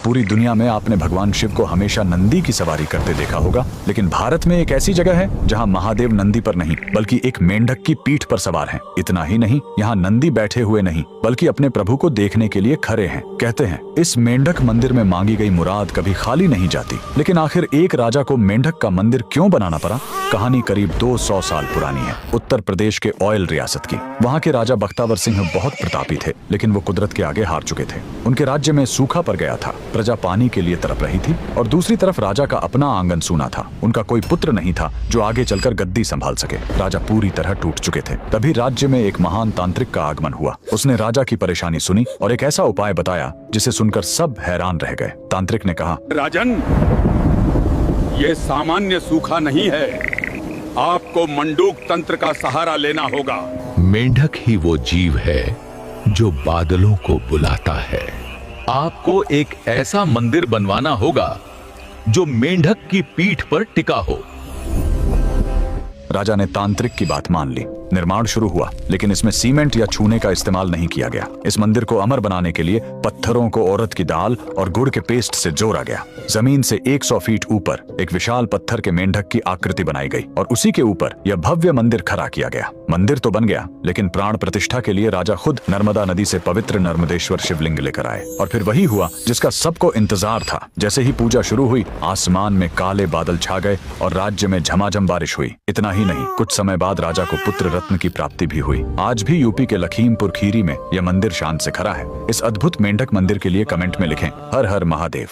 पूरी दुनिया में आपने भगवान शिव को हमेशा नंदी की सवारी करते देखा होगा, लेकिन भारत में एक ऐसी जगह है जहां महादेव नंदी पर नहीं बल्कि एक मेंढक की पीठ पर सवार हैं। इतना ही नहीं, यहाँ नंदी बैठे हुए नहीं बल्कि अपने प्रभु को देखने के लिए खड़े हैं। कहते हैं इस मेंढक मंदिर में मांगी गई मुराद कभी खाली नहीं जाती। लेकिन आखिर एक राजा को मेंढक का मंदिर क्यों बनाना पड़ा? कहानी करीब 200 साल पुरानी है, उत्तर प्रदेश के ऑयल रियासत की। वहाँ के राजा बख्तावर सिंह बहुत प्रतापी थे, लेकिन वो कुदरत के आगे हार चुके थे। उनके राज्य में सूखा पड़ गया था, प्रजा पानी के लिए तड़प रही थी और दूसरी तरफ राजा का अपना आंगन सूना था। उनका कोई पुत्र नहीं था जो आगे चलकर गद्दी संभाल सके। राजा पूरी तरह टूट चुके थे। तभी राज्य में एक महान तांत्रिक का आगमन हुआ। उसने राजा की परेशानी सुनी और एक ऐसा उपाय बताया जिसे सुनकर सब हैरान रह गए। तांत्रिक ने कहा, राजन, ये सामान्य सूखा नहीं है, आपको मंडूक तंत्र का सहारा लेना होगा। मेंढक ही वो जीव है जो बादलों को बुलाता है। आपको एक ऐसा मंदिर बनवाना होगा जो मेंढक की पीठ पर टिका हो। राजा ने तांत्रिक की बात मान ली। निर्माण शुरू हुआ, लेकिन इसमें सीमेंट या चूने का इस्तेमाल नहीं किया गया। इस मंदिर को अमर बनाने के लिए पत्थरों को औरत की दाल और गुड़ के पेस्ट से जोड़ा गया। जमीन से 100 फीट ऊपर एक विशाल पत्थर के मेंढक की आकृति बनाई गई और उसी के ऊपर यह भव्य मंदिर खड़ा किया गया। मंदिर तो बन गया, लेकिन प्राण प्रतिष्ठा के लिए राजा खुद नर्मदा नदी से पवित्र नर्मदेश्वर शिवलिंग लेकर आए। और फिर वही हुआ जिसका सबको इंतजार था। जैसे ही पूजा शुरू हुई, आसमान में काले बादल छा गए और राज्य में झमाझम बारिश हुई। इतना ही नहीं, कुछ समय बाद राजा को पुत्र रत्न की प्राप्ति भी हुई। आज भी यूपी के लखीमपुर खीरी में यह मंदिर शान से खड़ा है। इस अद्भुत मेंढक मंदिर के लिए कमेंट में लिखें, हर हर महादेव।